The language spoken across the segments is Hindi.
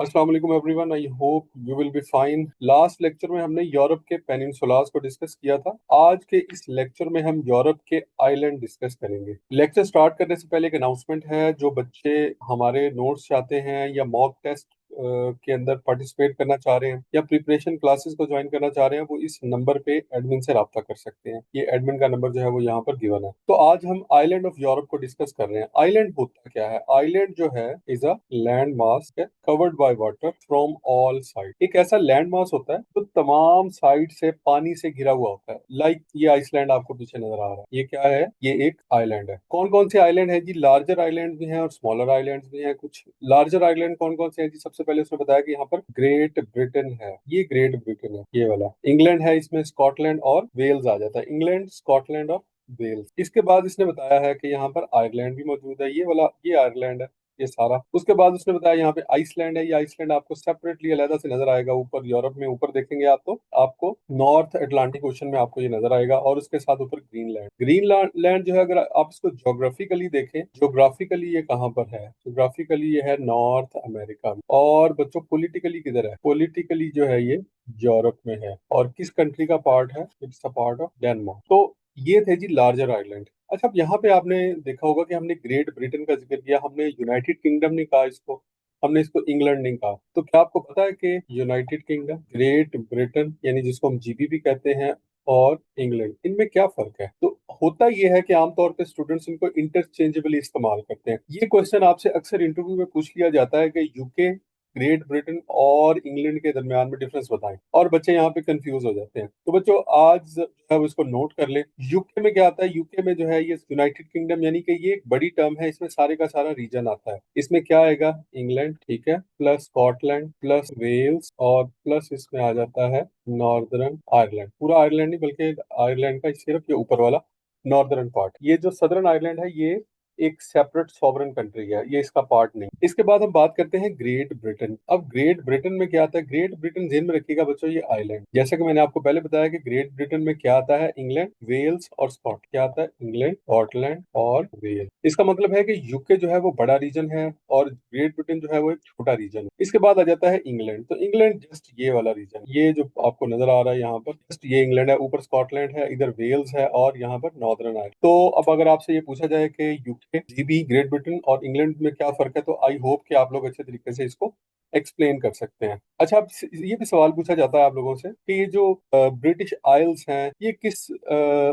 अस्सलाम वालेकुम everyone, I hope you will be fine. Last lecture में हमने यूरोप के पेनिनसुलास को डिस्कस किया था। आज के इस लेक्चर में हम यूरोप के आइलैंड डिस्कस करेंगे। लेक्चर स्टार्ट करने से पहले एक अनाउंसमेंट है। जो बच्चे हमारे नोट्स चाहते हैं या मॉक टेस्ट के अंदर पार्टिसिपेट करना चाह रहे हैं या प्रिपरेशन क्लासेस को ज्वाइन करना चाह रहे हैं, वो इस नंबर पे एडमिन से राब्ता कर सकते हैं। ये एडमिन का नंबर जो है वो यहाँ पर गिवन है। तो आज हम आइलैंड ऑफ यूरोप को डिस्कस कर रहे हैं। आइलैंड होता क्या है? आइलैंड जो है is a land mass covered by water from all side. एक ऐसा लैंड मास होता है जो तमाम साइड से पानी से घिरा हुआ होता है। लाइक ये आइसलैंड आपको पीछे नजर आ रहा है, ये क्या है? ये एक आइलैंड है। कौन कौन से आइलैंड है जी? लार्जर आइलैंड भी हैं और स्मॉलर आइलैंड भी हैं। कुछ लार्जर आइलैंड कौन कौन से हैं जी? सबसे पहले उसने बताया कि यहाँ पर ग्रेट ब्रिटेन है। ये ग्रेट ब्रिटेन है, ये वाला। इंग्लैंड है, इसमें स्कॉटलैंड और वेल्स आ जाता है। इंग्लैंड, स्कॉटलैंड और वेल्स। इसके बाद इसने बताया है कि यहाँ पर आयरलैंड भी मौजूद है। ये वाला, ये आयरलैंड है, ये सारा। उसके बाद उसने बताया यहाँ पे आइसलैंड है। ये आइसलैंड आपको सेपरेटली अलग से नजर आएगा। ऊपर यूरोप में ऊपर देखेंगे आप तो आपको नॉर्थ अटलांटिक ओशन में आपको ये नजर आएगा। और उसके साथ ऊपर ग्रीनलैंड। ग्रीनलैंड जो है, अगर आप इसको ज्योग्राफिकली देखें, ज्योग्राफिकली ये कहाँ पर है? ज्योग्राफिकली ये है नॉर्थ अमेरिका में। और बच्चों पॉलिटिकली किधर है? पॉलिटिकली जो है ये यूरोप में है। और किस कंट्री का पार्ट है? It's a part of Denmark. तो ये थे जी लार्जर आइलैंड। अच्छा, अब यहाँ पे आपने देखा होगा कि हमने ग्रेट ब्रिटेन का जिक्र किया, हमने यूनाइटेड किंगडम नहीं कहा इसको, हमने इसको इंग्लैंड नहीं कहा। तो क्या आपको पता है कि यूनाइटेड किंगडम, ग्रेट ब्रिटेन यानी जिसको हम जीबी भी कहते हैं, और इंग्लैंड, इनमें क्या फर्क है? तो होता यह है कि आमतौर पे स्टूडेंट्स इनको इंटरचेंजेबली इस्तेमाल करते हैं। ये क्वेश्चन आपसे अक्सर इंटरव्यू में पूछ लिया जाता है कि यूके, ग्रेट ब्रिटेन और इंग्लैंड के दरमियान में डिफरेंस बताएं, और बच्चे यहाँ पे कंफ्यूज हो जाते हैं। तो बच्चों आज जो है वो इसको नोट कर ले। यूके में क्या आता है? यूके में जो है ये यूनाइटेड किंगडम, यानी कि ये एक बड़ी टर्म है। इसमें सारे का सारा रीजन आता है। इसमें क्या आएगा? इंग्लैंड, ठीक है, प्लस स्कॉटलैंड, प्लस वेल्स, और प्लस इसमें आ जाता है नॉर्दर्न आयरलैंड। पूरा आयरलैंड नहीं, बल्कि आयरलैंड का सिर्फ ये ऊपर वाला नॉर्दर्न पार्ट। ये जो सदर्न आयरलैंड है ये एक सेपरेट सॉवरन कंट्री है, ये इसका पार्ट नहीं। इसके बाद हम बात करते हैं ग्रेट ब्रिटेन। अब ग्रेट ब्रिटेन में क्या आता है? ग्रेट ब्रिटेन ध्यान में रखिएगा बच्चों, ये आइलैंड। जैसा कि मैंने आपको पहले बताया कि ग्रेट ब्रिटेन में क्या आता है? इंग्लैंड, वेल्स और स्कॉट। क्या आता है? इंग्लैंड, स्कॉटलैंड और वेल्स। इसका मतलब है कि यूके जो है वो बड़ा रीजन है और ग्रेट ब्रिटेन जो है वो एक छोटा रीजन है। इसके बाद आ जाता है इंग्लैंड। तो इंग्लैंड जस्ट ये वाला रीजन, ये जो आपको नजर आ रहा है यहाँ पर, जस्ट ये इंग्लैंड है। ऊपर स्कॉटलैंड है, इधर वेल्स है और यहाँ पर नॉर्दर्न आयरलैंड। तो अब अगर आपसे ये पूछा जाए कि यूके, जीबी, ग्रेट ब्रिटेन और इंग्लैंड में क्या फर्क है, तो आई होप कि आप लोग अच्छे तरीके से इसको एक्सप्लेन कर सकते हैं। अच्छा, अब ये भी सवाल पूछा जाता है आप लोगों से कि ये जो ब्रिटिश आइल्स हैं ये किस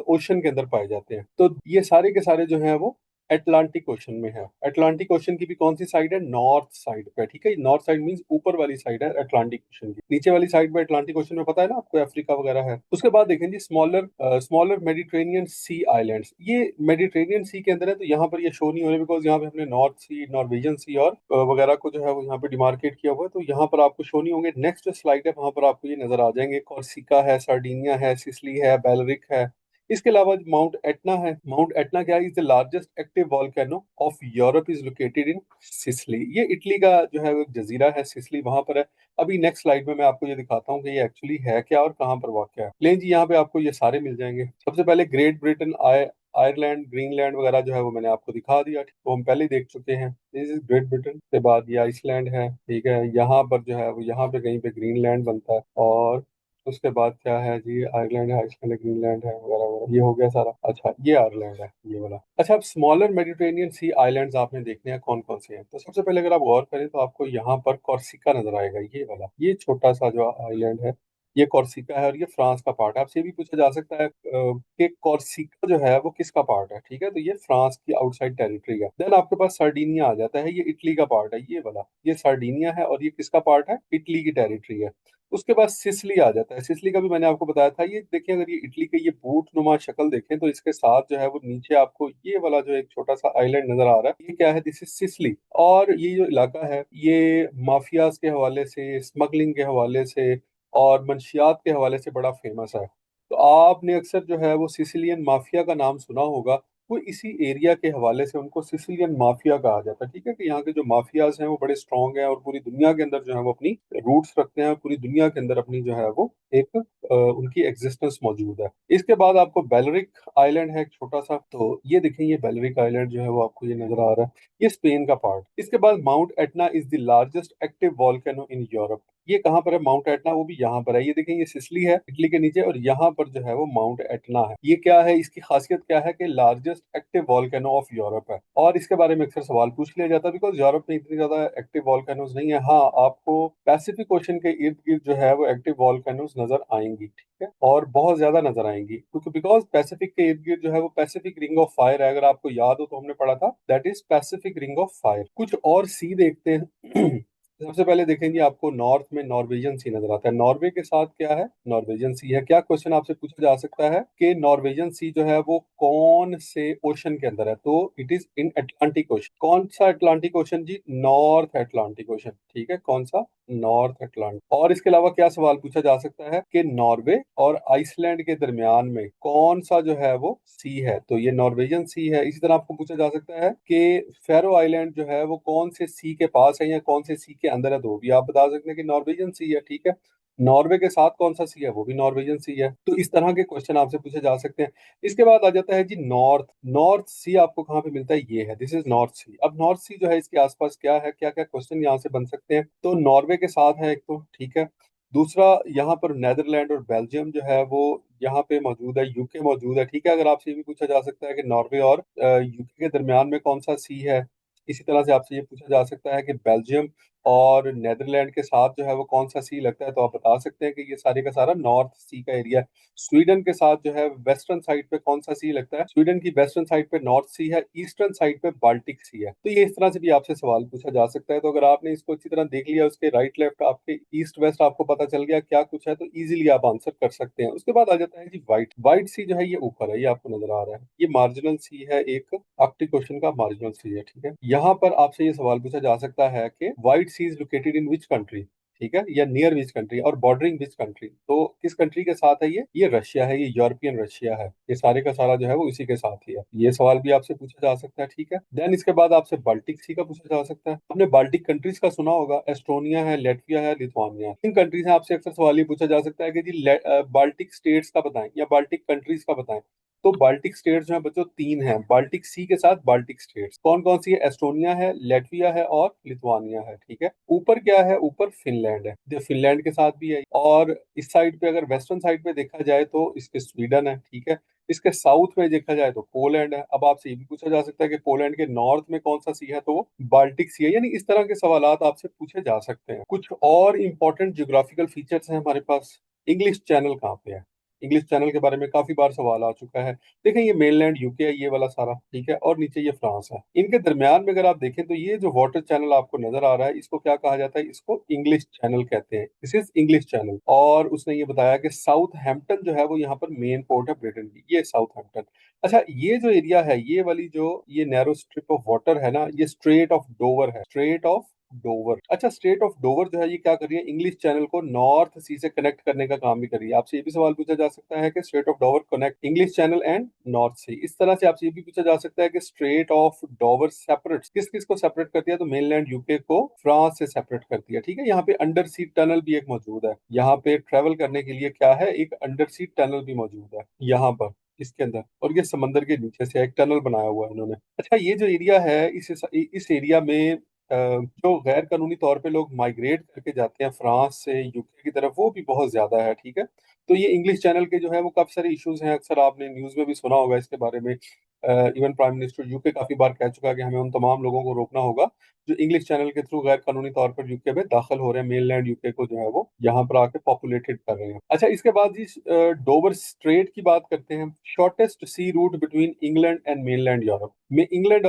ओशन के अंदर पाए जाते हैं? तो ये सारे के सारे जो हैं वो अटलांटिक ओशन में है। अटलांटिक ओशन की भी कौन सी साइड है? नॉर्थ साइड पे, ठीक है। नॉर्थ साइड मींस ऊपर वाली साइड है अटलांटिक ओशन की। नीचे वाली साइड में अटलांटिक ओशन में पता है ना आपको, अफ्रीका वगैरह है। उसके बाद देखें जी स्मॉलर स्मॉलर मेडिटेरेनियन सी आइलैंड्स। ये मेडिटेरेनियन सी के अंदर है, तो यहाँ पर ये शो नहीं हो रहे बिकॉज यहाँ पे हमने नॉर्थ सी, नॉर्वेजियन सी और वगैरह को जो है वो यहाँ पे डिमार्केट किया हुआ है, तो यहाँ पर आपको शो नहीं होंगे। नेक्स्ट जो स्लाइड है वहां पर आपको ये नजर आ जाएंगे। कॉर्सिका है, सार्डिनिया है, सिसिली है, बेलरिक है। इसके अलावा माउंट एटना है। माउंट एटना क्या है? Is the largest active volcano of Europe, is located in Sicily. ये इटली का जो है वो एक जजीरा है, सिसिली वहां पर है। अभी नेक्स्ट स्लाइड में मैं आपको ये दिखाता हूँ कि ये एक्चुअली है क्या और कहाँ पर वाक़ है। लेकिन जी यहाँ पे आपको ये सारे मिल जाएंगे। सबसे पहले ग्रेट ब्रिटेन, आयरलैंड, ग्रीनलैंड वगैरह जो है वो मैंने आपको दिखा दिया, वो हम पहले ही देख चुके हैं। This is great Britain. के बाद ये आइसलैंड है, ठीक है। यहाँ पर जो है वो यहाँ पे कहीं पे ग्रीनलैंड बनता है। और उसके बाद क्या है जी? आयरलैंड है, आइसलैंड है, ग्रीनलैंड है वगैरह वगैरह, ये हो गया सारा। अच्छा, ये आयरलैंड है, ये वाला। अच्छा, अब स्मॉलर मेडिटेरेनियन सी आइलैंड्स आपने देखने हैं कौन कौन से हैं। तो सबसे पहले अगर आप गौर करें तो आपको यहाँ पर कॉर्सिका नजर आएगा, ये वाला। ये छोटा सा जो आइलैंड है ये कॉर्सिका है और ये फ्रांस का पार्ट है। आपसे ये भी पूछा जा सकता है कि कॉर्सिका जो है वो किसका पार्ट है, ठीक है। तो ये फ्रांस की आउटसाइड टेरिटरी है। देन आपके पास सर्डिनिया आ जाता है, ये इटली का पार्ट है, ये वाला। ये सर्डिनिया है और ये किसका पार्ट है? इटली की टेरिटरी है। उसके बाद सिसिली आ जाता है। सिसिली का भी मैंने आपको बताया था। ये देखिए, अगर ये इटली के ये बूट नुमा शक्ल देखें तो इसके साथ जो है वो नीचे आपको ये वाला जो एक छोटा सा आइलैंड नजर आ रहा है, ये क्या है? This is Sicily. और ये जो इलाका है ये माफियाज के हवाले से, स्मगलिंग के हवाले से और मंशियात के हवाले से बड़ा फेमस है। तो आपने अक्सर जो है वो सिसिलियन माफिया का नाम सुना होगा। वो इसी एरिया के हवाले से उनको सिसिलियन माफिया कहा जाता है, ठीक है। कि यहाँ के जो माफियाज हैं वो बड़े स्ट्रांग हैं और पूरी दुनिया के अंदर जो है वो अपनी रूट्स रखते हैं और पूरी दुनिया के अंदर अपनी जो है वो एक उनकी एग्जिस्टेंस मौजूद है। इसके बाद आपको बेलरिक आइलैंड है एक छोटा सा, तो ये देखें, ये बेलरिक आइलैंड जो है वो आपको ये नजर आ रहा है, ये स्पेन का पार्ट। इसके बाद mount Etna is the largest active volcano in Europe. ये कहाँ पर है माउंट एटना? वो भी यहाँ पर है। ये देखें, ये सिसली है इटली के नीचे, और यहाँ पर जो है वो माउंट एटना है। ये क्या है, इसकी खासियत क्या है कि largest active volcano of Europe है। और इसके बारे में अक्सर सवाल पूछ लिया जाता है, बिकॉज यूरोप में इतनी ज्यादा एक्टिव वॉल्केनोज नहीं है। हाँ, आपको पैसिफिक ओशन के इर्द गिर्द जो है वो एक्टिव वॉल्केनोज नजर आएंगी, ठीक है, और बहुत ज्यादा नजर आएंगी, क्योंकि बिकॉज पैसिफिक के इर्द गिर्द जो है वो पैसिफिक रिंग ऑफ फायर है। अगर आपको याद हो तो हमने पढ़ा था, that is Pacific ring of fire. कुछ और सी देखते हैं। सबसे पहले देखेंगे, आपको नॉर्थ में नॉर्वेजियन सी नजर आता है। नॉर्वे के साथ क्या है? नॉर्वेजियन सी है। क्या क्वेश्चन आपसे पूछा जा सकता है कि नॉर्वेजियन सी जो है वो कौन से ओशन के अंदर है? तो it is in Atlantic ocean. कौन सा अटलांटिक ओशन जी? नॉर्थ अटलांटिक ओशन, ठीक है, कौन सा? North Atlantic. और इसके अलावा क्या सवाल पूछा जा सकता है कि नॉर्वे और आइसलैंड के दरमियान में कौन सा जो है वो सी है? तो ये नॉर्वेजियन सी है। इसी तरह आपको पूछा जा सकता है कि फेरो आइलैंड जो है वो कौन से सी के पास है या कौन से सी के अंदर है? तो भी आप बता सकते हैं कि नॉर्वेजियन सी है, ठीक है। नॉर्वे के साथ कौन सा सी है? वो भी नॉर्वेजियन सी है। तो इस तरह के क्वेश्चन आपसे पूछे जा सकते हैं। इसके बाद आ जाता है जी नॉर्थ। नॉर्थ सी आपको कहाँ पे मिलता है? ये है, दिस इज नॉर्थ सी। अब नॉर्थ सी जो है इसके आसपास क्या है, क्या क्या क्वेश्चन यहाँ से बन सकते हैं? तो नॉर्वे के साथ है एक, तो ठीक है। दूसरा, यहाँ पर नेदरलैंड और बेल्जियम जो है वो यहाँ पे मौजूद है, यूके मौजूद है, ठीक है। अगर आपसे ये भी पूछा जा सकता है कि नॉर्वे और यूके के दरमियान में कौन सा सी है। इसी तरह से आपसे ये पूछा जा सकता है कि बेल्जियम और नेदरलैंड के साथ जो है वो कौन सा सी लगता है? तो आप बता सकते हैं कि ये सारे का सारा नॉर्थ सी का एरिया है। स्वीडन के साथ जो है वेस्टर्न साइड पे कौन सा सी लगता है? स्वीडन की वेस्टर्न साइड पे नॉर्थ सी है, ईस्टर्न साइड पे बाल्टिक सी है। तो ये इस तरह से भी आपसे सवाल पूछा जा सकता है। तो अगर आपने इसको अच्छी तरह देख लिया, उसके राइट लेफ्ट आपके ईस्ट वेस्ट आपको पता चल गया क्या कुछ है, तो इजीली आप आंसर कर सकते हैं। उसके बाद आ जाता है जी व्हाइट। व्हाइट सी जो है ये ऊपर है, ये आपको नजर आ रहा है, ये मार्जिनल सी है, एक आर्कटिक ओशन का मार्जिनल सी है, ठीक है। यहाँ पर आपसे ये सवाल पूछा जा सकता है कि white sea is located in which country, ठीक है, या नियर विच कंट्री और बॉर्डरिंग विच कंट्री। तो किस कंट्री के साथ है? ये रशिया है, ये यूरोपियन रशिया है। ये सारे का सारा जो है वो इसी के साथ ही है। ये सवाल भी आपसे पूछा जा सकता है, ठीक है। देन इसके बाद आपसे बाल्टिक सी का पूछा जा सकता है। आपने बाल्टिक कंट्रीज का सुना होगा, एस्टोनिया है, लेटविया है, लिथुआनिया। इन कंट्रीज से आपसे अक्सर सवाल ये पूछा जा सकता है कि जी बाल्टिक स्टेट्स का बताएं या बाल्टिक कंट्रीज का बताएं। तो बाल्टिक स्टेट्स जो है बच्चों तीन हैं, बाल्टिक सी के साथ बाल्टिक स्टेट्स कौन कौन सी है? एस्टोनिया है, लेटविया है और लिथुआनिया है, ठीक है। ऊपर क्या है? ऊपर फिनलैंड है, जो फिनलैंड के साथ भी है। और इस साइड पे, अगर वेस्टर्न साइड पे देखा जाए तो इसके स्वीडन है, ठीक है। इसके साउथ में देखा जाए तो पोलैंड है। अब आपसे ये भी पूछा जा सकता है कि पोलैंड के नॉर्थ में कौन सा सी है? तो वो बाल्टिक सी है। यानी इस तरह के सवालात आपसे पूछे जा सकते हैं। कुछ और इंपॉर्टेंट ज्योग्राफिकल फीचर्स हैं हमारे पास। इंग्लिश चैनल कहाँ पे है? इंग्लिश चैनल के बारे में काफी बार सवाल आ चुका है। देखें, ये मेनलैंड यूके है, ये वाला सारा, ठीक है, और नीचे ये फ्रांस है। इनके दरमियान में अगर आप देखें तो ये जो वाटर चैनल आपको नजर आ रहा है, इसको क्या कहा जाता है? इसको इंग्लिश चैनल कहते हैं। This is English channel. और उसने ये बताया कि साउथ हैम्पटन जो है वो यहाँ पर मेन पोर्ट है ब्रिटेन की, ये साउथ हैम्पटन। अच्छा, ये जो एरिया है, ये वाली जो ये नैरो स्ट्रिप ऑफ वाटर है ना, ये स्ट्रेट ऑफ डोवर है, स्ट्रेट ऑफ डोवर। अच्छा, स्ट्रेट ऑफ डोवर जो है ये क्या कर रही है? इंग्लिश चैनल को नॉर्थ सी से कनेक्ट करने का काम भी कर रही है। आपसे ये भी सवाल पूछा जा सकता है कि Strait of Dover connect English Channel and North Sea. इस तरह से आपसे ये भी पूछा जा सकता है कि स्ट्रेट ऑफ डोवर सेपरेट किस किस को सेपरेट करती है? तो मेनलैंड यूके को फ्रांस से सेपरेट करती है, ठीक है। यहाँ पे अंडर सी टनल भी एक मौजूद है। यहाँ पे ट्रेवल करने के लिए क्या है? एक अंडर सी टनल भी मौजूद है यहाँ पर, इसके अंदर। और ये समंदर के नीचे से एक टनल बनाया हुआ है इन्होंने। अच्छा, ये जो एरिया है, इस एरिया में जो गैर कानूनी तौर पे लोग माइग्रेट करके जाते हैं फ्रांस से यूके की तरफ, वो भी बहुत ज्यादा है, ठीक है। तो ये इंग्लिश चैनल के जो है वो काफी सारे इश्यूज हैं। अक्सर आपने न्यूज में भी सुना होगा इसके बारे में। इवन प्राइम मिनिस्टर यूके काफी बार कह चुका है कि हमें उन तमाम लोगों को रोकना होगा जो इंग्लिश चैनल के थ्रू गैर कानूनी तौर पर यूके में दाखिल हो रहे हैं, मेनलैंड यूके को जो है वो यहाँ पर आके पॉपुलेटेड कर रहे हैं। अच्छा, इसके बाद जी डोवर स्ट्रेट की बात करते हैं। Shortest sea route between England and mainland Europe में, इंग्लैंड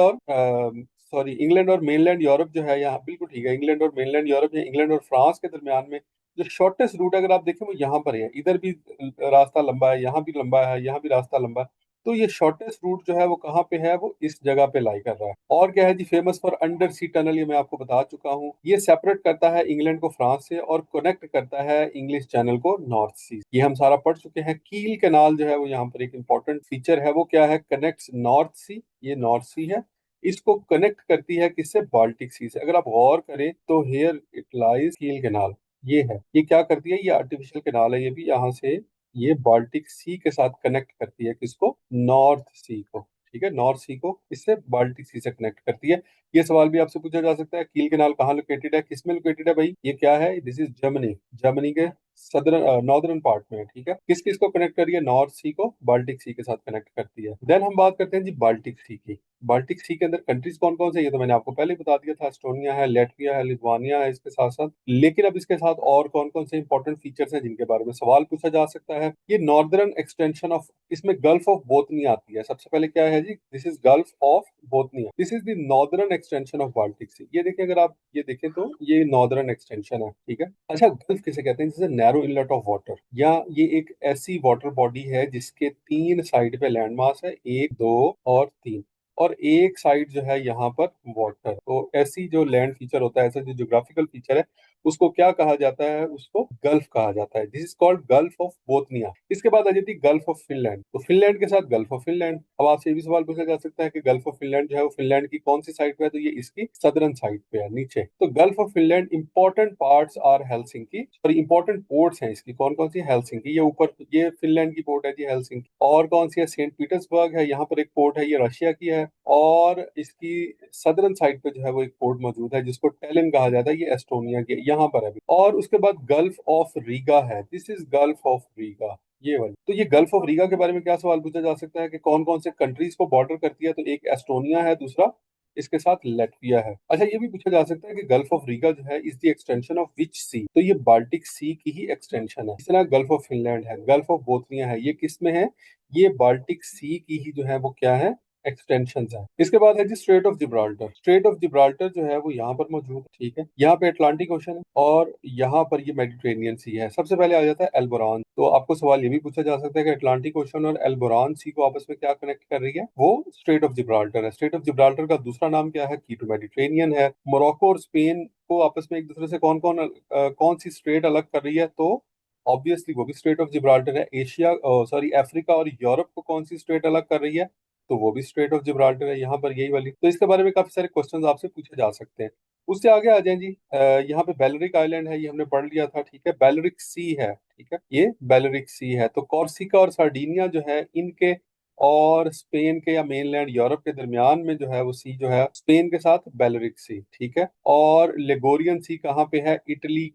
और मेनलैंड यूरोप जो है, यहाँ बिल्कुल ठीक है, इंग्लैंड और मेनलैंड यूरोप या इंग्लैंड और फ्रांस के दरमियान में जो शॉर्टेस्ट रूट अगर आप देखें वो यहाँ पर है। इधर भी रास्ता लंबा है, यहाँ भी लंबा है, यहाँ भी रास्ता लंबा है। तो ये शॉर्टेस्ट रूट जो है वो कहाँ पे है? वो इस जगह पे लाई कर रहा है। और क्या है जी? Famous for under sea tunnel, ये मैं आपको बता चुका हूँ। ये सेपरेट करता है इंग्लैंड को फ्रांस से और कनेक्ट करता है इंग्लिश चैनल को नॉर्थ सी। ये हम सारा पढ़ चुके हैं। कील कैनाल जो है वो यहाँ पर एक इंपॉर्टेंट फीचर है। वो क्या है? कनेक्ट्स नॉर्थ सी, ये नॉर्थ सी है, इसको कनेक्ट करती है किससे? बाल्टिक सी से। अगर आप गौर करें तो हियर इट लाइज कील कैनाल, ये है, ये क्या करती है, ये आर्टिफिशियल कैनाल है, ये भी यहाँ से ये बाल्टिक सी के साथ कनेक्ट करती है, किसको, नॉर्थ सी को। ठीक है, नॉर्थ सी को इससे बाल्टिक सी से कनेक्ट करती है। ये सवाल भी आपसे पूछा जा सकता है, कील कैनाल कहाँ लोकेटेड है, किस में लोकेटेड है भाई, ये क्या है, दिस इज जर्मनी, जर्मनी के सदर्न नॉर्दर्न पार्ट में है। ठीक है, किस किस को कनेक्ट करिए, नॉर्थ सी को बाल्टिक सी के साथ कनेक्ट करती है। देन हम बात करते हैं जी बाल्टिक सी की। बाल्टिक सी के अंदर कंट्रीज कौन कौन से, ये तो मैंने आपको पहले ही बता दिया था, एस्टोनिया है, लेटविया है, लिथुआनिया है इसके साथ साथ। लेकिन अब इसके साथ और कौन कौन से इंपॉर्टेंट फीचर्स हैं जिनके बारे में सवाल पूछा जा सकता है। ये नॉर्दर्न एक्सटेंशन ऑफ, इसमें गल्फ ऑफ बोथनिया आती है। सबसे पहले क्या है जी, this is Gulf of Bothnia, this is the northern extension of Baltic Sea. ये देखिए, अगर आप ये देखें तो ये नॉर्दर्न एक्सटेंशन है। ठीक है, अच्छा गल्फ किसे कहते हैं, जैसे नैरो इनलेट ऑफ वाटर, या ये एक ऐसी वाटर बॉडी है जिसके तीन साइड पे लैंड मास है, एक दो और तीन, और एक साइड जो है यहाँ पर वाटर। तो ऐसी जो लैंड फीचर होता है, ऐसा जो ज्योग्राफिकल फीचर है, उसको क्या कहा जाता है, उसको गल्फ कहा जाता है। This is called gulf of Bothnia. इसके बाद आ जाती है गल्फ ऑफ फिनलैंड, तो फिनलैंड के साथ गल्फ ऑफ फिनलैंड। अब आपसे ये भी सवाल पूछा जा सकता है कि गल्फ ऑफ फिनलैंड जो है वो फिनलैंड की कौन सी साइड पे है, तो ये इसकी सदर्न साइड पे है, नीचे। तो gulf of Finland important parts are Helsinki, sorry important ports हैं इसकी, कौन कौन सी, हेलसिंकी, ये ऊपर ये फिनलैंड की पोर्ट है जी हेलसिंकी। और कौन सी है, सेंट पीटर्सबर्ग है, यहाँ पर एक पोर्ट है, ये रशिया की है। और इसकी सदर्न साइड पे जो है वो एक पोर्ट मौजूद है जिसको टेलिन कहा जाता है, ये एस्टोनिया के यहाँ पर है अभी। और उसके बाद गल्फ ऑफ रीगा है, this is Gulf of Riga, ये वाली। तो ये गल्फ ऑफ रीगा के बारे में क्या सवाल पूछा जा सकता है कि कौन कौन से कंट्रीज को बॉर्डर करती है, तो एक एस्टोनिया है, दूसरा इसके साथ लेटविया है। अच्छा ये भी पूछा जा सकता है कि गल्फ ऑफ रीगा जो है is the extension of which sea, तो ये बाल्टिक सी की ही एक्सटेंशन है। इस तरह गल्फ ऑफ फिनलैंड है, गल्फ ऑफ बोथनिया है, ये किस में है, ये बाल्टिक सी की ही जो है वो क्या है, एक्सटेंशन है। इसके बाद है जी Strait of Gibraltar. Strait of Gibraltar जो है वो यहाँ पर मौजूद है। ठीक है, यहाँ पे अटलांटिक ओशन है और यहाँ पर ये मेडिटेरेनियन सी है। सबसे पहले आ जाता है एल्बोरान। तो आपको सवाल ये भी पूछा जा सकता है कि अटलांटिक ओशन और एल्बोरान सी को आपस में क्या कनेक्ट कर रही है, वो स्ट्रेट ऑफ जिब्राल्टर है। स्ट्रेट ऑफ जिब्राल्टर का दूसरा नाम क्या है, की टू मेडिटेरेनियन है। मोरक्को और स्पेन को आपस में एक दूसरे से कौन सी स्ट्रेट अलग कर रही है, तो ऑब्वियसली वो भी स्ट्रेट ऑफ जिब्राल्टर है। एशिया, सॉरी अफ्रीका और यूरोप को कौन सी स्ट्रेट अलग कर रही है, तो वो भी स्ट्रेट ऑफ जिब्राल्टर है, यहाँ पर यही वाली। तो इसके बारे में काफी सारे क्वेश्चंस आपसे पूछे जा सकते हैं। उससे आगे आ जाएं जी, यहाँ पे बेलरिक आइलैंड है, ये हमने पढ़ लिया था। ठीक है, बेलरिक सी है। ठीक है, ये बेलरिक सी है। तो कॉर्सिका और सार्डिनिया जो है इनके और स्पेन के या मेनलैंड यूरोप के दरमियान में जो है वो सी जो है स्पेन के साथ बेलरिक सी। ठीक है, और लेगोरियन सी कहाँ पे है, इटली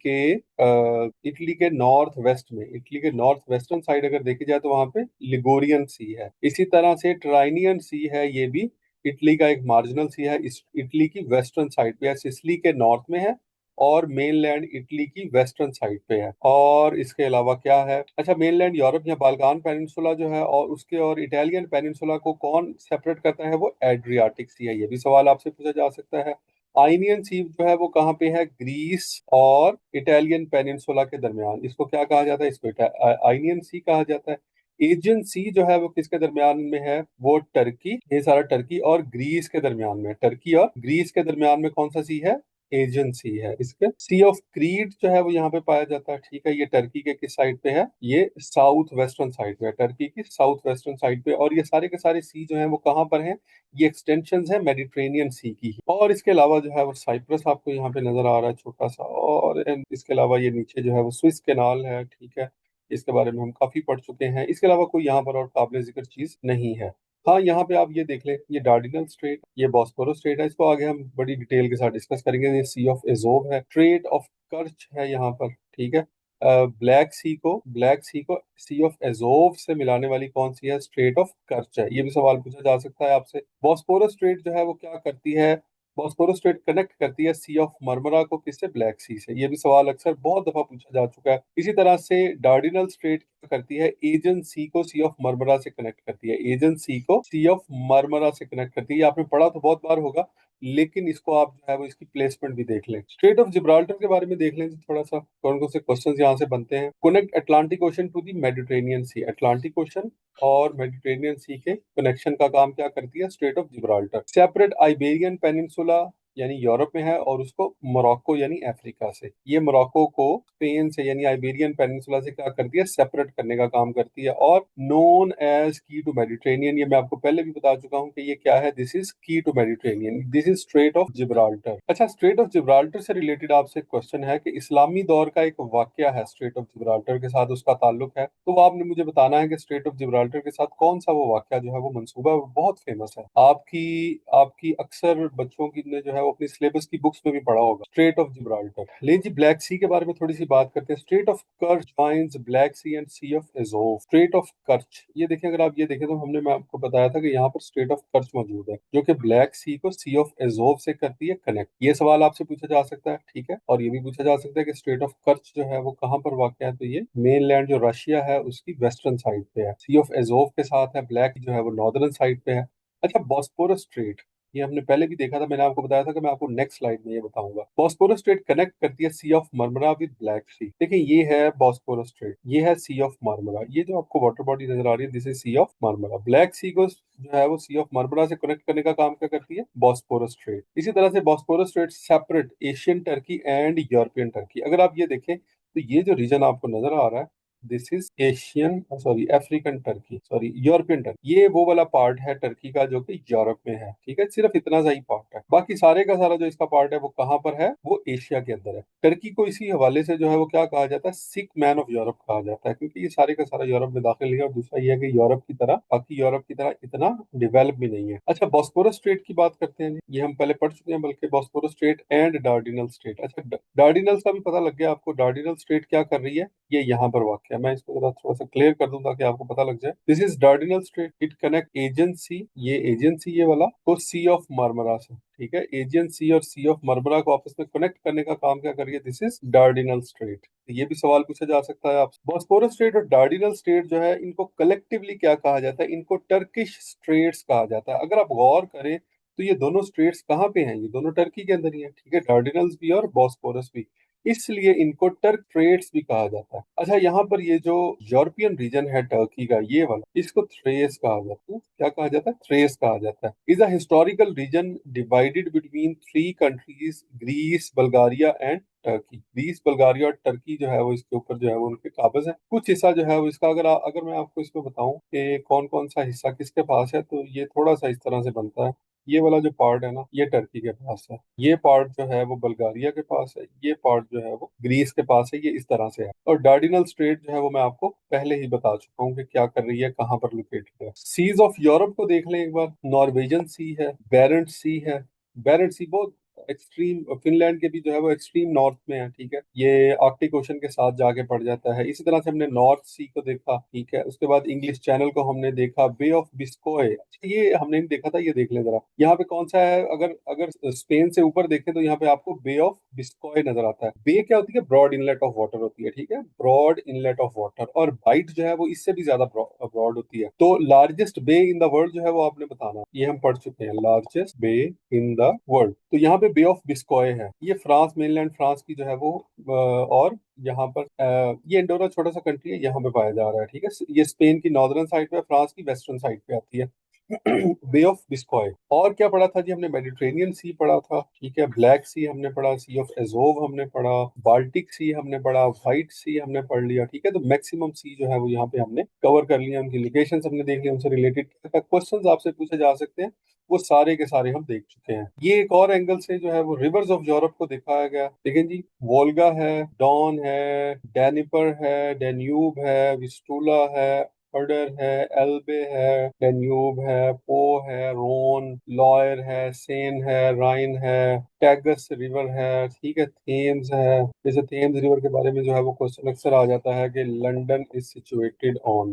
के नॉर्थ वेस्ट में, इटली के नॉर्थ वेस्टर्न साइड अगर देखी जाए तो वहां पे लिगोरियन सी है। इसी तरह से ट्राइनियन सी है, ये भी इटली का एक मार्जिनल सी है, इस इटली की वेस्टर्न साइड पे है, सिसिली के नॉर्थ में है और मेनलैंड इटली की वेस्टर्न साइड पे है। और इसके अलावा क्या है, अच्छा मेनलैंड यूरोप या बाल्कान पेनिनसुला जो है और उसके और इटालियन पेनिनसुला को कौन सेपरेट करता है, वो एड्रियाटिक सी है। ये भी सवाल आपसे पूछा जा सकता है। आइनियन सी जो है वो कहाँ पे है, ग्रीस और इटालियन पेनिनसुला के दरमियान, इसको क्या कहा जाता है, इसको आइनियन सी कहा जाता है। एजियन सी जो है वो किसके दरमियान में है, वो टर्की, ये सारा टर्की और ग्रीस के दरमियान में, टर्की और ग्रीस के दरमियान में कौन सा सी है, एजियन सी है। इसके सी ऑफ क्रीट जो है वो यहाँ पे पाया जाता है। ठीक है, ये टर्की के किस साइड पे है, ये साउथ वेस्टर्न साइड पे है, टर्की की साउथ वेस्टर्न साइड पे। और ये सारे के सारे सी जो है वो कहाँ पर हैं, ये एक्सटेंशन है मेडिटेरेनियन सी की ही। और इसके अलावा जो है वो साइप्रस आपको यहाँ पे नजर आ रहा है छोटा सा, और इसके अलावा ये नीचे जो है वो स्विस कैनाल है। ठीक है, इसके बारे में हम काफी पढ़ चुके हैं। इसके अलावा कोई यहाँ पर और काबिल जिक्र चीज नहीं है। हाँ यहाँ पे आप ये देख लें, ये डार्डिनल स्ट्रेट, ये बॉस्फोरस स्ट्रेट है, इसको आगे हम बड़ी डिटेल के साथ डिस्कस करेंगे। ये सी ऑफ एजोव है, स्ट्रेट ऑफ कर्च है यहाँ पर। ठीक है, ब्लैक सी को सी ऑफ एजोव से मिलाने वाली कौन सी है, स्ट्रेट ऑफ कर्च है। ये भी सवाल पूछा जा सकता है आपसे। बॉस्फोरस स्ट्रेट जो है वो क्या करती है, बॉस्फोरस स्ट्रेट कनेक्ट करती है सी ऑफ मरमरा को किससे, ब्लैक सी से। ये भी सवाल अक्सर बहुत दफा पूछा जा चुका है। इसी तरह से डार्डिनल स्ट्रेट क्या करती है, एजन सी को सी ऑफ मरमरा से कनेक्ट करती है, एजन सी को सी ऑफ मरमरा से कनेक्ट करती है। ये आपने पढ़ा तो बहुत बार होगा, लेकिन इसको आप जो है वो इसकी प्लेसमेंट भी देख लें। स्ट्रेट ऑफ जिब्राल्टर के बारे में देख लें थोड़ा सा, कौन कौन से क्वेश्चंस यहाँ से बनते हैं। Connect Atlantic ocean to the Mediterranean sea, Atlantic ocean और मेडिटेरेनियन सी के कनेक्शन का काम क्या करती है strait of Gibraltar. Separate Iberian peninsula यानी यूरोप में है, और उसको मोरक्को यानी अफ्रीका से, ये मोरक्को को स्पेन से यानी आइबेरियन पेनिनसुला से क्या करती है, सेपरेट करने का काम करती है, और नोन एज की टू मेडिटेरेनियन। ये मैं आपको पहले भी बता चुका हूँ कि ये क्या है, this is key to Mediterranean, this is strait of Gibraltar. अच्छा, स्ट्रेट ऑफ जिब्राल्टर से रिलेटेड आपसे क्वेश्चन है कि इस्लामी दौर का एक वाकया है स्ट्रेट ऑफ जिब्राल्टर के साथ, उसका ताल्लुक है, तो वो आपने मुझे बताना है कि स्ट्रेट ऑफ जिब्राल्टर के साथ कौन सा वो वाकया जो है वो मंसूबा है, वो बहुत फेमस है। आपकी आपकी अक्सर बच्चों की ने जो है वो अपनी सिलेबस की बुक्स में भी पढ़ा होगा, स्ट्रेट ऑफ जिब्राल्टर। ले जी, ब्लैक सी के बारे में थोड़ी सी बात करते हैं। Strait of Kerch joins Black Sea and Sea of Azov. Strait of Kerch, ये देखें, अगर आप ये देखें तो मैं आपको बताया था कि यहाँ पर स्ट्रेट ऑफ कर्च मौजूद है, जो कि ब्लैक सी को सी ऑफ एजोव से करती है कनेक्ट। ये सवाल आपसे पूछा जा सकता है, ठीक है, और ये भी पूछा जा सकता है कि स्ट्रेट ऑफ कर्च जो है वो कहाँ पर वाक़ है, तो ये मेन लैंड जो रशिया है उसकी वेस्टर्न साइड पे है। सी ऑफ एजोव के साथ है, ब्लैक जो है वो नॉर्दर्न साइड पे है। अच्छा, बॉस्पोरस स्ट्रेट, ये हमने पहले भी देखा था, मैंने आपको बताया था कि मैं आपको नेक्स्ट स्लाइड में ये बताऊंगा। बॉस्पोरस स्ट्रेट कनेक्ट करती है सी ऑफ मरमरा विद ब्लैक सी। देखिए, ये है बॉस्पोरस स्ट्रेट, ये है सी ऑफ मरमरा, ये जो आपको वाटर बॉडी नजर आ रही है this is Sea of Marmara. Black Sea को जो है वो सी ऑफ मरमरा से कनेक्ट करने का काम क्या करती है, बॉस्पोरस स्ट्रेट। इसी तरह से Bosporus straight separate Asian Turkey and European Turkey. अगर आप ये देखें तो ये जो रीजन आपको नजर आ रहा है, this is Asian, sorry African Turkey, sorry European Turkey, ये वो वाला पार्ट है टर्की का जो कि यूरोप में है, ठीक है, सिर्फ इतना सा ही पार्ट है, बाकी सारे का सारा जो इसका पार्ट है वो कहाँ पर है, वो एशिया के अंदर है। टर्की को इसी हवाले से जो है वो क्या कहा जाता है, सिक मैन ऑफ यूरोप कहा जाता है, क्योंकि ये सारे का सारा यूरोप में दाखिल नहीं है, और दूसरा ये है कि यूरोप की तरह, बाकी यूरोप की तरह इतना डेवलप भी नहीं है। अच्छा, बॉस्पोरस स्ट्रेट की बात करते हैं, ये हम पहले पढ़ चुके हैं, बल्कि बॉस्पोरस स्ट्रेट एंड डार्डिनल स्ट्रेट। अच्छा, डार्डिनल्स का भी पता लग गया आपको, डार्डिनल स्ट्रेट क्या कर रही है, ये यहाँ पर वाक़ है। मैं इसको जरा थोड़ा सा क्लियर कर दूं ताकि आपको पता लग जाए। This is Dardanelles strait, it connect Aegean Sea, ये एजेंसी ये वाला, को सी ऑफ मार्मरा से, ठीक है, एजियन सी और सी ऑफ मार्मरा को आपस में कनेक्ट करने का काम क्या कर रही है, दिस इज डार्डिनल स्ट्रेट। ये भी सवाल पूछा जा सकता है आपसे। बॉस्पोरस स्ट्रेट और डार्डिनल स्ट्रेट जो है, इनको कलेक्टिवली क्या कहा जाता है, इनको टर्किश स्ट्रेट्स कहा जाता है। अगर आप गौर करें तो ये दोनों स्ट्रेट्स कहाँ पे हैं, ये दोनों टर्की के अंदर ही है, ठीक है, डार्डिनल्स भी और बॉस्पोरस भी, इसलिए इनको टर्क ट्रेट्स भी कहा जाता है। अच्छा, यहाँ पर ये जो यूरोपियन रीजन है टर्की का, ये वाला, इसको थ्रेस कहा जाता है। क्या कहा जाता है, थ्रेस कहा जाता है। Is a historical region divided between three countries, Greece, Bulgaria and Turkey. Greece, Bulgaria और टर्की जो है वो इसके ऊपर जो है वो उनके काबज है। कुछ हिस्सा जो है वो इसका, अगर मैं आपको इसमें बताऊं कि कौन कौन सा हिस्सा किसके पास है, तो ये थोड़ा सा इस तरह से बनता है। ये वाला जो पार्ट है ना, ये टर्की के पास है, ये पार्ट जो है वो बल्गारिया के पास है, ये पार्ट जो है वो ग्रीस के पास है, ये इस तरह से है। और डार्डिनल स्ट्रेट जो है वो मैं आपको पहले ही बता चुका हूँ कि क्या कर रही है, कहाँ पर लोकेटेड है। सीज ऑफ यूरोप को देख लें एक बार, नॉर्वेजन सी है, बेरेंट सी है, बेरेंट सी बहुत एक्सट्रीम, फिनलैंड के भी जो है वो एक्सट्रीम नॉर्थ में है, ठीक है, ये आर्कटिक ओशन के साथ जाके पड़ जाता है। इसी तरह से हमने नॉर्थ सी को देखा, ठीक है, उसके बाद इंग्लिश चैनल को हमने देखा, बे ऑफ बिस्कोय, अच्छा ये हमने नहीं देखा था, ये देख लें जरा, यहाँ पे कौन सा है, अगर अगर स्पेन से ऊपर देखें तो यहाँ पे आपको बे ऑफ बिस्कोय नजर आता है। बे क्या होती है, ब्रॉड इनलेट ऑफ वाटर होती है, ठीक है, ब्रॉड इनलेट ऑफ वाटर, और बाइट जो है वो इससे भी ज्यादा ब्रॉड होती है। तो largest bay in the world जो है वो आपने बताना है, ये हम पढ़ चुके हैं, largest bay in the world, तो यहाँ पे बे ऑफ बिस्कॉय है, ये फ्रांस, मेनलैंड फ्रांस की जो है वो और यहाँ पर ये इंडोरा छोटा सा कंट्री है, यहाँ पे पाया जा रहा है, ठीक है, ये स्पेन की नॉर्दर्न साइड पे, फ्रांस की वेस्टर्न साइड पे आती है। बे ऑफ बिस्कॉय। और क्या पढ़ा था जी हमने, मेडिटेरेनियन सी पढ़ा था, ठीक है, ब्लैक सी हमने पढ़ा, सी ऑफ एजोव हमने पढ़ा, बाल्टिक सी हमने पढ़ा, व्हाइट सी हमने पढ़ लिया, ठीक है, तो मैक्सिमम सी जो है वो यहाँ पे हमने कवर कर लिया, उनकी लोकेशन हमने देख लिया, उनसे रिलेटेड क्वेश्चन आपसे पूछे जा सकते हैं, वो सारे के सारे हम देख चुके हैं। ये एक और एंगल से जो है वो रिवर्स ऑफ यूरोप को दिखाया गया, देखें जी, वोल्गा है, डॉन है, डैनिपर है, डेन्यूब है, विस्टूला है, अडर है, एल्बे है, डेन्यूब है, पो है, रोन, लॉयर है, सेन है, राइन है, टैगस रिवर है, ठीक है, थेम्स है। जैसे थेम्स रिवर के बारे में जो है वो क्वेश्चन अक्सर आ जाता है कि London is situated on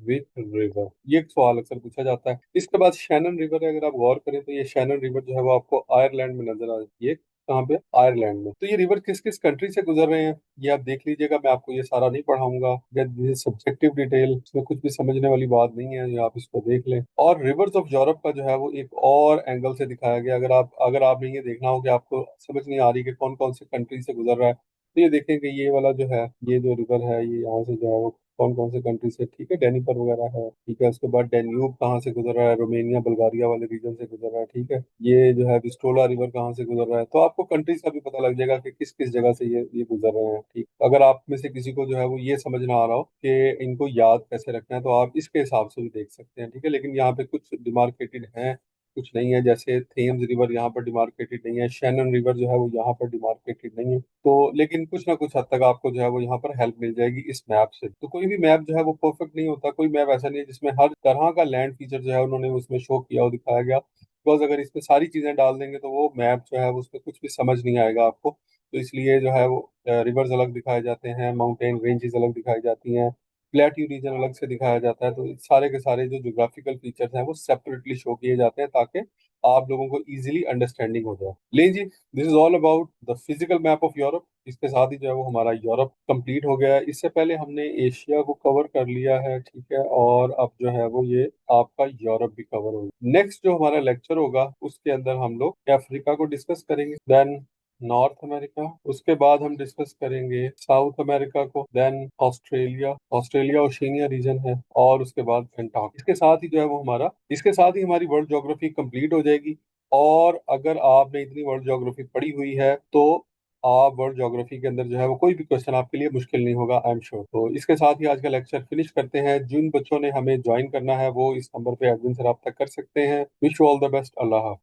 which river, ये एक सवाल अक्सर पूछा जाता है। इसके बाद शैनन रिवर है, अगर आप गौर करें तो ये शैनन रिवर जो है वो आपको आयरलैंड में नजर आ जाती है। कहाँ पे, आयरलैंड में। तो ये रिवर किस किस कंट्री से गुजर रहे हैं, ये आप देख लीजिएगा, मैं आपको ये सारा नहीं पढ़ाऊंगा, सब्जेक्टिव डिटेल, इसमें कुछ भी समझने वाली बात नहीं है, ये आप इसको देख लें। और रिवर्स ऑफ यूरोप का जो है वो एक और एंगल से दिखाया गया, अगर आपने ये देखना हो कि आपको समझ नहीं आ रही कि कौन कौन से कंट्री से गुजर रहा है, तो ये देखें कि ये वाला जो है, ये जो रिवर है, ये यहाँ से जो है वो कौन कौन से कंट्री से, ठीक है, डेनिपर वगैरह है, ठीक है। उसके बाद डेन्यूब कहाँ से गुजर रहा है, रोमेनिया बल्गारिया वाले रीजन से गुजर रहा है, ठीक है। ये जो है विस्टोला रिवर कहाँ से गुजर रहा है, तो आपको कंट्रीज का भी पता लग जाएगा कि किस किस जगह से ये गुजर रहे हैं, ठीक। अगर आप में से किसी को जो है वो ये समझ ना आ रहा हो कि इनको याद कैसे रखना है, तो आप इसके हिसाब से भी देख सकते हैं, ठीक है। लेकिन यहाँ पे कुछ डिमार्केटेड हैं, कुछ नहीं है। जैसे थेम्स रिवर यहाँ पर डिमार्केटेड नहीं है, शैनन रिवर जो है वो यहाँ पर डिमार्केटेड नहीं है। तो लेकिन कुछ ना कुछ हद तक आपको जो है वो यहाँ पर हेल्प मिल जाएगी इस मैप से। तो कोई भी मैप जो है वो परफेक्ट नहीं होता, कोई मैप ऐसा नहीं है जिसमें हर तरह का लैंड फीचर जो है उन्होंने उसमें शो किया और दिखाया गया। बिकॉज अगर इसमें सारी चीजें डाल देंगे तो वो मैप जो है वो उसमें कुछ भी समझ नहीं आएगा आपको। तो इसलिए जो है वो रिवर्स अलग दिखाए जाते हैं, माउंटेन रेंजेस अलग दिखाई जाती हैं, प्लेट्यू रीजन अलग से दिखाया जाता है। तो सारे के सारे जो ज्योग्राफिकल फीचर्स हैं वो सेपरेटली शो किए जाते हैं ताकि आप लोगों को इजीली अंडरस्टैंडिंग हो जाए। ले जी, this is all about the physical map of Europe. इसके साथ ही जो है वो हमारा यूरोप कंप्लीट हो गया है। इससे पहले हमने एशिया को कवर कर लिया है, ठीक है, और अब जो है वो ये आपका यूरोप भी कवर होगा। नेक्स्ट जो हमारा लेक्चर होगा उसके अंदर हम लोग अफ्रीका को डिस्कस करेंगे, देन नॉर्थ अमेरिका, उसके बाद हम डिस्कस करेंगे साउथ अमेरिका को, then Australia, Australia Oceania region है, और उसके बाद एंटार्क्टिका। इसके साथ ही जो है वो हमारा, इसके साथ ही हमारी वर्ल्ड ज्योग्राफी कंप्लीट हो जाएगी। और अगर आपने इतनी वर्ल्ड ज्योग्राफी पढ़ी हुई है तो आप वर्ल्ड ज्योग्राफी के अंदर जो है वो कोई भी क्वेश्चन आपके लिए मुश्किल नहीं होगा, आई एम श्योर। तो इसके साथ ही आज का लेक्चर फिनिश करते हैं। जिन बच्चों ने हमें ज्वाइन करना है वो इस नंबर पे एडमिन से रब्ता कर सकते हैं। Wish you all the best. अल्लाह हाफ़िज़।